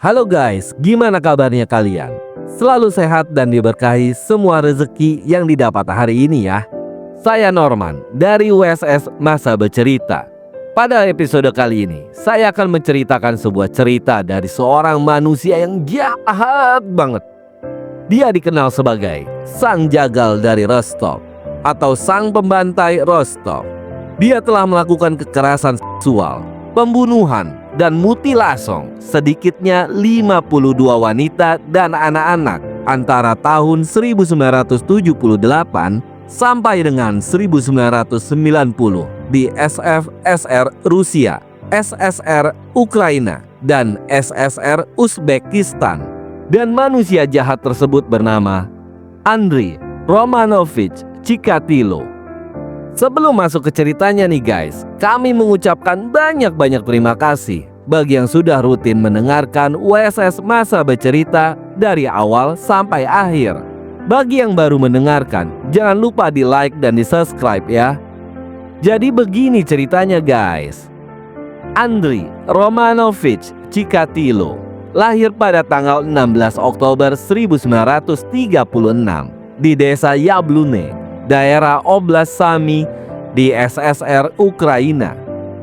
Halo guys, gimana kabarnya kalian? Selalu sehat dan diberkahi semua rezeki yang didapat hari ini ya. Saya Norman dari USS Masa Bercerita. Pada episode kali ini, saya akan menceritakan sebuah cerita dari seorang manusia yang jahat banget. Dia dikenal sebagai Sang Jagal dari Rostov atau Sang Pembantai Rostov. Dia telah melakukan kekerasan seksual, pembunuhan, dan mutilasi sedikitnya 52 wanita dan anak-anak antara tahun 1978 sampai dengan 1990 di SFSR Rusia, SSR Ukraina, dan SSR Uzbekistan. Dan manusia jahat tersebut bernama Andriy Romanovich Chikatilo. Sebelum masuk ke ceritanya nih guys, kami mengucapkan banyak-banyak terima kasih bagi yang sudah rutin mendengarkan USS Masa Bercerita dari awal sampai akhir. Bagi yang baru mendengarkan, jangan lupa di like dan di subscribe ya. Jadi begini ceritanya guys. Andriy Romanovich Chikatilo lahir pada tanggal 16 Oktober 1936 di desa Yablune, daerah Oblast Sami di SSR Ukraina.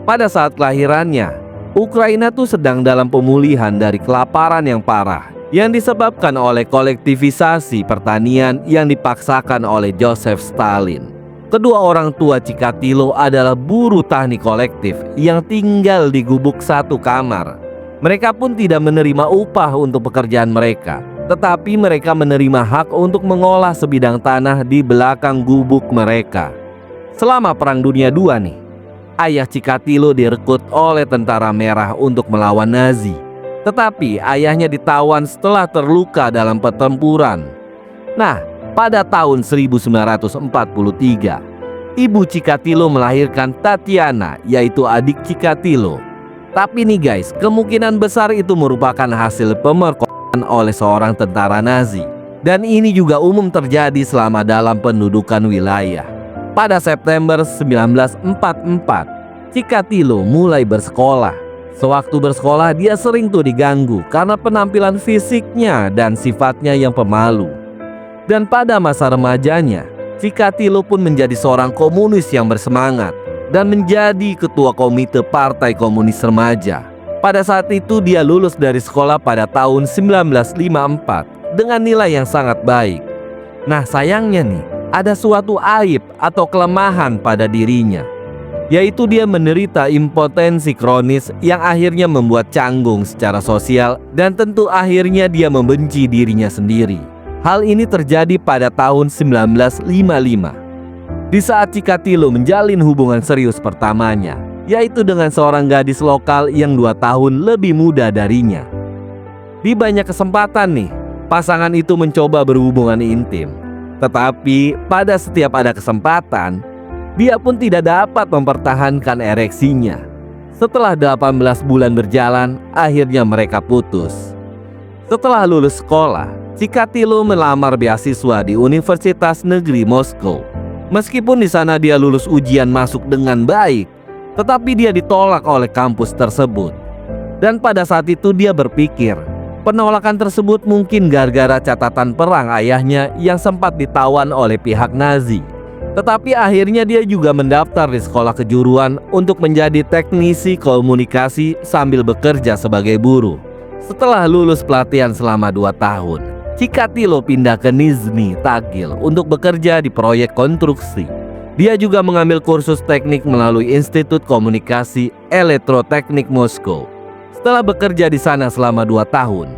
Pada saat kelahirannya, Ukraina tuh sedang dalam pemulihan dari kelaparan yang parah yang disebabkan oleh kolektivisasi pertanian yang dipaksakan oleh Joseph Stalin. Kedua orang tua Chikatilo adalah buruh tani kolektif yang tinggal di gubuk satu kamar. Mereka pun tidak menerima upah untuk pekerjaan mereka, tetapi mereka menerima hak untuk mengolah sebidang tanah di belakang gubuk mereka. Selama Perang Dunia II nih, ayah Chikatilo direkrut oleh tentara merah untuk melawan Nazi. Tetapi ayahnya ditawan setelah terluka dalam pertempuran. Nah, pada tahun 1943, ibu Chikatilo melahirkan Tatiana, yaitu adik Chikatilo. Tapi nih guys, kemungkinan besar itu merupakan hasil pemerkosaan oleh seorang tentara Nazi. Dan ini juga umum terjadi selama dalam pendudukan wilayah. Pada September 1944, Chikatilo mulai bersekolah. Sewaktu bersekolah dia sering tuh diganggu karena penampilan fisiknya dan sifatnya yang pemalu. Dan pada masa remajanya, Chikatilo pun menjadi seorang komunis yang bersemangat dan menjadi ketua komite Partai Komunis Remaja. Pada saat itu dia lulus dari sekolah pada tahun 1954 dengan nilai yang sangat baik. Nah sayangnya nih, ada suatu aib atau kelemahan pada dirinya, yaitu dia menderita impotensi kronis yang akhirnya membuat canggung secara sosial dan tentu akhirnya dia membenci dirinya sendiri. Hal ini terjadi pada tahun 1955. Di saat Chikatilo menjalin hubungan serius pertamanya, yaitu dengan seorang gadis lokal yang 2 tahun lebih muda darinya. Di banyak kesempatan nih, pasangan itu mencoba berhubungan intim. Tetapi pada setiap ada kesempatan, dia pun tidak dapat mempertahankan ereksinya. Setelah 18 bulan berjalan, akhirnya mereka putus. Setelah lulus sekolah, Chikatilo melamar beasiswa di Universitas Negeri Moskow. Meskipun di sana dia lulus ujian masuk dengan baik, tetapi dia ditolak oleh kampus tersebut. Dan pada saat itu dia berpikir, penolakan tersebut mungkin gara-gara catatan perang ayahnya yang sempat ditawan oleh pihak Nazi. Tetapi akhirnya dia juga mendaftar di sekolah kejuruan untuk menjadi teknisi komunikasi sambil bekerja sebagai buruh. Setelah lulus pelatihan selama 2 tahun, Chikatilo pindah ke Nizhny Tagil untuk bekerja di proyek konstruksi. Dia juga mengambil kursus teknik melalui Institut Komunikasi Elektroteknik Moskow. Setelah bekerja di sana selama 2 tahun,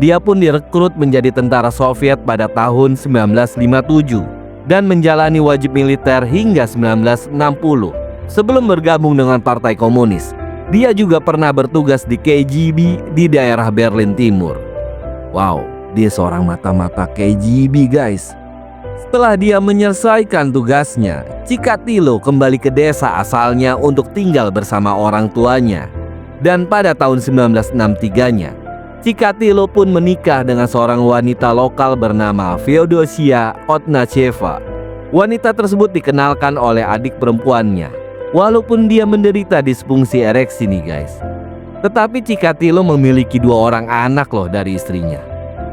dia pun direkrut menjadi tentara Soviet pada tahun 1957 dan menjalani wajib militer hingga 1960. Sebelum bergabung dengan Partai Komunis, dia juga pernah bertugas di KGB di daerah Berlin Timur. Wow, dia seorang mata-mata KGB guys. Setelah dia menyelesaikan tugasnya, Chikatilo kembali ke desa asalnya untuk tinggal bersama orang tuanya. Dan pada tahun 1963-nya, Chikatilo pun menikah dengan seorang wanita lokal bernama Feodosia Otnacheva. Wanita tersebut dikenalkan oleh adik perempuannya, walaupun dia menderita disfungsi ereksi nih guys. Tetapi Cikatilo memiliki 2 orang anak loh dari istrinya.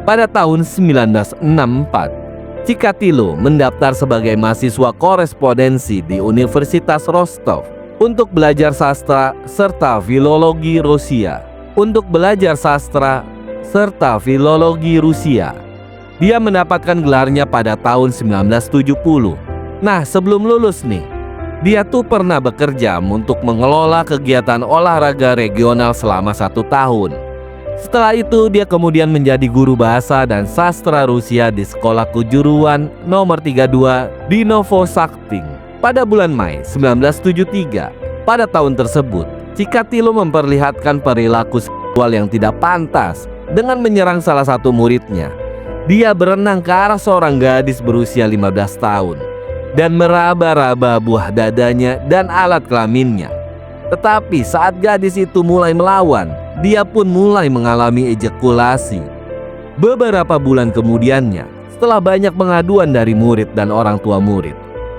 Pada tahun 1964, Cikatilo mendaftar sebagai mahasiswa korespondensi di Universitas Rostov untuk belajar sastra serta filologi Rusia. Dia mendapatkan gelarnya pada tahun 1970. Nah, sebelum lulus nih, dia tuh pernah bekerja untuk mengelola kegiatan olahraga regional selama 1 tahun. Setelah itu, dia kemudian menjadi guru bahasa dan sastra Rusia di Sekolah Kejuruan nomor 32 di Novosakting pada bulan Mei 1973. Pada tahun tersebut, Cikatilo memperlihatkan perilaku seksual yang tidak pantas dengan menyerang salah satu muridnya. Dia berenang ke arah seorang gadis berusia 15 tahun dan meraba-raba buah dadanya dan alat kelaminnya. Tetapi saat gadis itu mulai melawan, dia pun mulai mengalami ejakulasi. Beberapa bulan kemudiannya, setelah banyak pengaduan dari murid dan orang tua murid,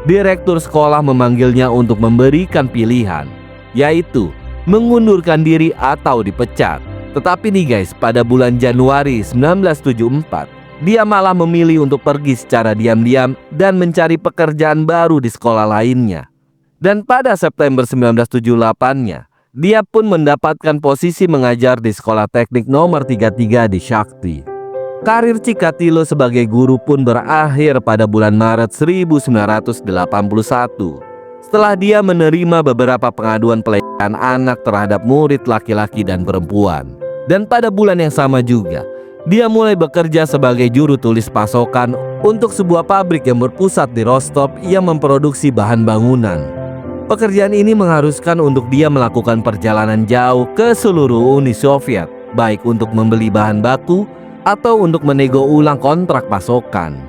direktur sekolah memanggilnya untuk memberikan pilihan, yaitu mengundurkan diri atau dipecat. Tetapi nih guys, pada bulan Januari 1974, dia malah memilih untuk pergi secara diam-diam dan mencari pekerjaan baru di sekolah lainnya. Dan pada September 1978-nya, dia pun mendapatkan posisi mengajar di Sekolah Teknik nomor 33 di Shakti. Karir Cikatilo sebagai guru pun berakhir pada bulan Maret 1981. Setelah dia menerima beberapa pengaduan pelecehan anak terhadap murid laki-laki dan perempuan. Dan pada bulan yang sama juga, dia mulai bekerja sebagai juru tulis pasokan untuk sebuah pabrik yang berpusat di Rostov yang memproduksi bahan bangunan. Pekerjaan ini mengharuskan untuk dia melakukan perjalanan jauh ke seluruh Uni Soviet, baik untuk membeli bahan baku atau untuk menego ulang kontrak pasokan.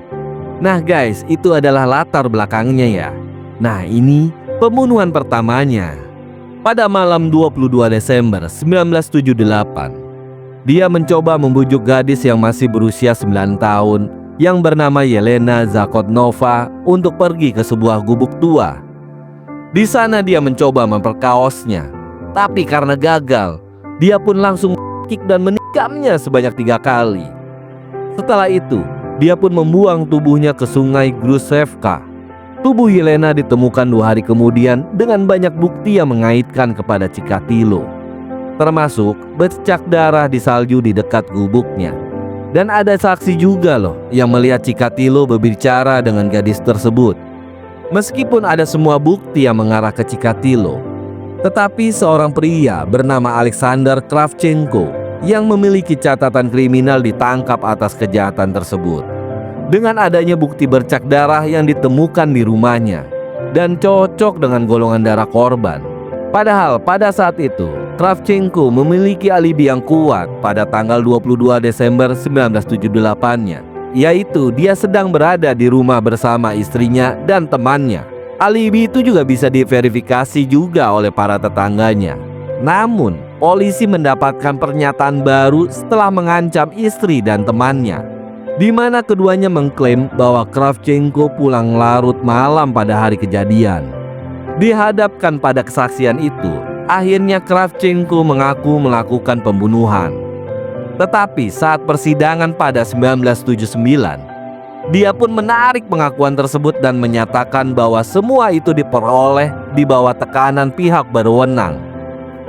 Nah guys, itu adalah latar belakangnya ya. Nah, ini pembunuhan pertamanya. Pada malam 22 Desember 1978, dia mencoba membujuk gadis yang masih berusia 9 tahun yang bernama Yelena Zakotnova untuk pergi ke sebuah gubuk tua. Di sana dia mencoba memperkaosnya, tapi karena gagal, dia pun langsung kick dan menikamnya sebanyak 3 kali. Setelah itu, dia pun membuang tubuhnya ke sungai Grusevka. Tubuh Yelena ditemukan 2 hari kemudian dengan banyak bukti yang mengaitkan kepada Cikatilo, termasuk bercak darah di salju di dekat gubuknya. Dan ada saksi juga loh yang melihat Cikatilo berbicara dengan gadis tersebut. Meskipun ada semua bukti yang mengarah ke Cikatilo, tetapi seorang pria bernama Alexander Kravchenko yang memiliki catatan kriminal ditangkap atas kejahatan tersebut. Dengan adanya bukti bercak darah yang ditemukan di rumahnya dan cocok dengan golongan darah korban. Padahal pada saat itu, Kravchenko memiliki alibi yang kuat pada tanggal 22 Desember 1978-nya, yaitu dia sedang berada di rumah bersama istrinya dan temannya. Alibi itu juga bisa diverifikasi juga oleh para tetangganya. Namun, polisi mendapatkan pernyataan baru setelah mengancam istri dan temannya, di mana keduanya mengklaim bahwa Kravchenko pulang larut malam pada hari kejadian. Dihadapkan pada kesaksian itu, akhirnya Kravchenko mengaku melakukan pembunuhan. Tetapi saat persidangan pada 1979, dia pun menarik pengakuan tersebut dan menyatakan bahwa semua itu diperoleh di bawah tekanan pihak berwenang.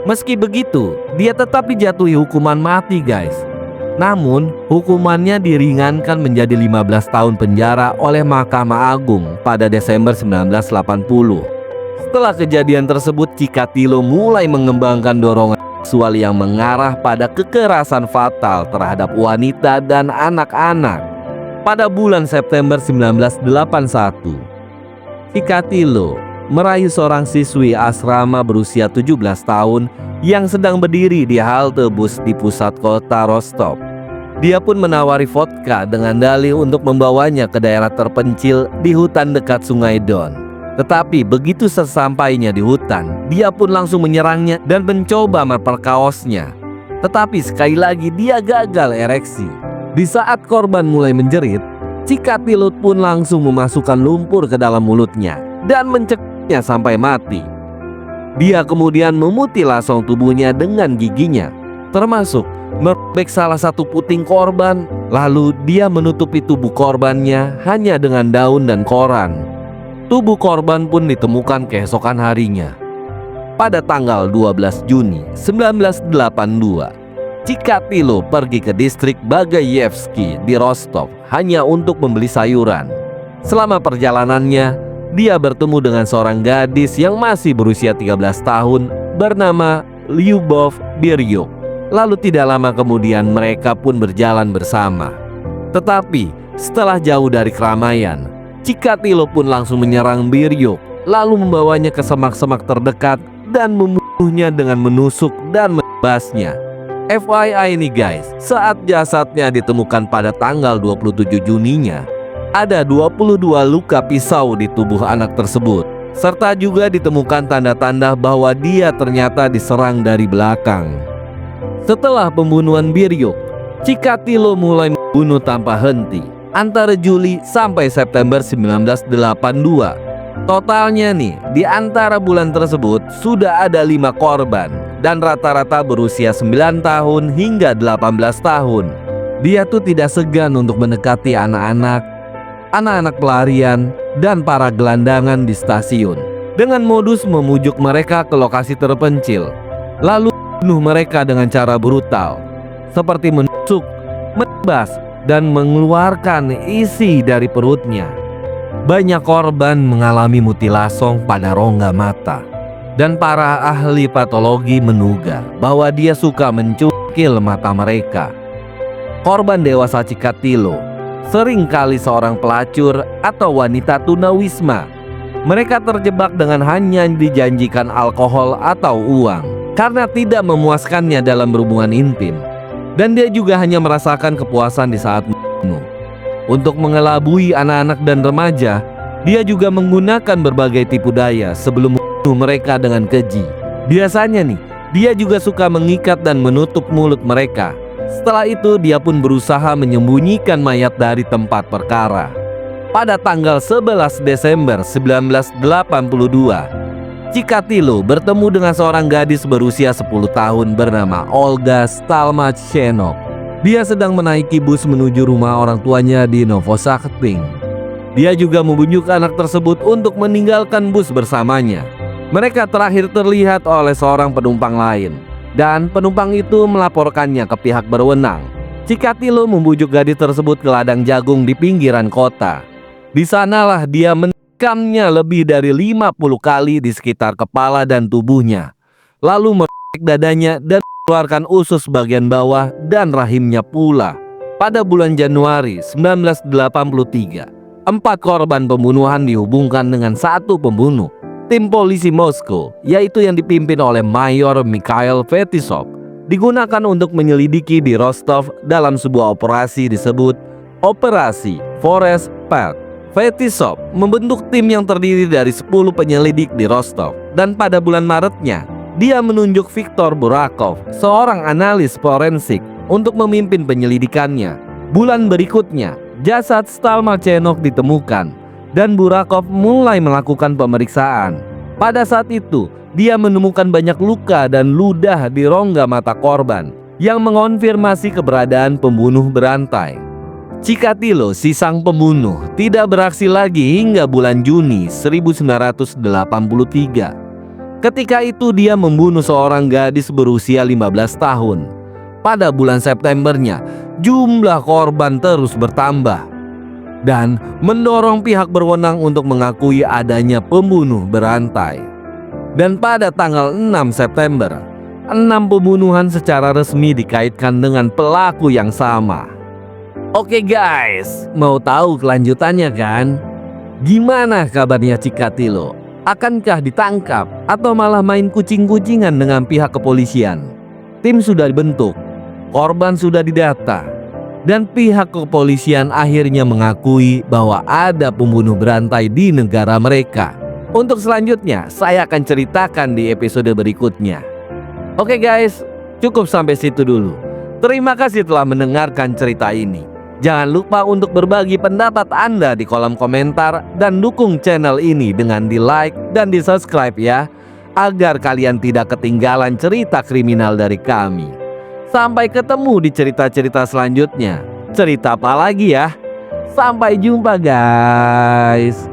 Meski begitu, dia tetap dijatuhi hukuman mati guys. Namun, hukumannya diringankan menjadi 15 tahun penjara oleh Mahkamah Agung pada Desember 1980. Setelah kejadian tersebut, Cikatilo mulai mengembangkan dorongan seksual yang mengarah pada kekerasan fatal terhadap wanita dan anak-anak. Pada bulan September 1981, Cikatilo merayu seorang siswi asrama berusia 17 tahun yang sedang berdiri di halte bus di pusat kota Rostov. Dia pun menawari vodka dengan dalih untuk membawanya ke daerah terpencil di hutan dekat Sungai Don. Tetapi begitu sesampainya di hutan, dia pun langsung menyerangnya dan mencoba memperkaosnya. Tetapi sekali lagi dia gagal ereksi. Di saat korban mulai menjerit, Cikatilo pun langsung memasukkan lumpur ke dalam mulutnya dan mencekiknya sampai mati. Dia kemudian memutilasi tubuhnya dengan giginya, termasuk merobek salah satu puting korban. Lalu dia menutupi tubuh korbannya hanya dengan daun dan koran. Tubuh korban pun ditemukan keesokan harinya. Pada tanggal 12 Juni 1982, Chikatilo pergi ke distrik Bagayevsky di Rostov hanya untuk membeli sayuran. Selama perjalanannya, dia bertemu dengan seorang gadis yang masih berusia 13 tahun bernama Lyubov Biryuk. Lalu tidak lama kemudian mereka pun berjalan bersama. Tetapi setelah jauh dari keramaian, Chikatilo pun langsung menyerang Biryuk, lalu membawanya ke semak-semak terdekat dan membunuhnya dengan menusuk dan menebasnya. FYI nih guys, saat jasadnya ditemukan pada tanggal 27 Juninya, ada 22 luka pisau di tubuh anak tersebut, serta juga ditemukan tanda-tanda bahwa dia ternyata diserang dari belakang. Setelah pembunuhan Biryuk, Chikatilo mulai membunuh tanpa henti antara Juli sampai September 1982. Totalnya nih, di antara bulan tersebut sudah ada 5 korban dan rata-rata berusia 9 tahun hingga 18 tahun. Dia tuh tidak segan untuk mendekati anak-anak pelarian, dan para gelandangan di stasiun dengan modus memujuk mereka ke lokasi terpencil, lalu bunuh mereka dengan cara brutal, seperti menusuk, menebas, dan mengeluarkan isi dari perutnya. Banyak korban mengalami mutilasong pada rongga mata, dan para ahli patologi menduga bahwa dia suka mencukil mata mereka. Korban dewasa Chikatilo seringkali seorang pelacur atau wanita tunawisma. Mereka terjebak dengan hanya dijanjikan alkohol atau uang karena tidak memuaskannya dalam berhubungan intim, dan dia juga hanya merasakan kepuasan di saat membunuh. Untuk mengelabui anak-anak dan remaja, dia juga menggunakan berbagai tipu daya sebelum membunuh mereka dengan keji. Biasanya nih, dia juga suka mengikat dan menutup mulut mereka. Setelah itu dia pun berusaha menyembunyikan mayat dari tempat perkara. Pada tanggal 11 Desember 1982, Chikatilo bertemu dengan seorang gadis berusia 10 tahun bernama Olga Stalmachenko. Dia sedang menaiki bus menuju rumah orang tuanya di Novosakhtink. Dia juga membujuk anak tersebut untuk meninggalkan bus bersamanya. Mereka terakhir terlihat oleh seorang penumpang lain, dan penumpang itu melaporkannya ke pihak berwenang. Chikatilo membujuk gadis tersebut ke ladang jagung di pinggiran kota. Di sanalah dia menikamnya lebih dari 50 kali di sekitar kepala dan tubuhnya, lalu merobek dadanya dan mengeluarkan usus bagian bawah dan rahimnya pula. Pada bulan Januari 1983, 4 korban pembunuhan dihubungkan dengan satu pembunuh. Tim polisi Moskow, yaitu yang dipimpin oleh Mayor Mikhail Fetisov, digunakan untuk menyelidiki di Rostov dalam sebuah operasi disebut Operasi Forest Path. Fetisov membentuk tim yang terdiri dari 10 penyelidik di Rostov, dan pada bulan Maretnya dia menunjuk Viktor Burakov, seorang analis forensik, untuk memimpin penyelidikannya. Bulan berikutnya, jasad Stalmachenko ditemukan dan Burakov mulai melakukan pemeriksaan. Pada saat itu, dia menemukan banyak luka dan ludah di rongga mata korban yang mengonfirmasi keberadaan pembunuh berantai. Chikatilo, si sang pembunuh, tidak beraksi lagi hingga bulan Juni 1983. Ketika itu dia membunuh seorang gadis berusia 15 tahun. Pada bulan Septembernya, jumlah korban terus bertambah dan mendorong pihak berwenang untuk mengakui adanya pembunuh berantai. Dan pada tanggal 6 September, 6 pembunuhan secara resmi dikaitkan dengan pelaku yang sama. Oke guys, mau tahu kelanjutannya kan? Gimana kabarnya Chikatilo? Akankah ditangkap atau malah main kucing-kucingan dengan pihak kepolisian? Tim sudah dibentuk, korban sudah didata, dan pihak kepolisian akhirnya mengakui bahwa ada pembunuh berantai di negara mereka. Untuk selanjutnya, saya akan ceritakan di episode berikutnya. Oke guys, cukup sampai situ dulu. Terima kasih telah mendengarkan cerita ini. Jangan lupa untuk berbagi pendapat Anda di kolom komentar dan dukung channel ini dengan di like dan di subscribe ya. agar kalian tidak ketinggalan cerita kriminal dari kami. Sampai ketemu di cerita-cerita selanjutnya. Cerita apa lagi ya? Sampai jumpa guys.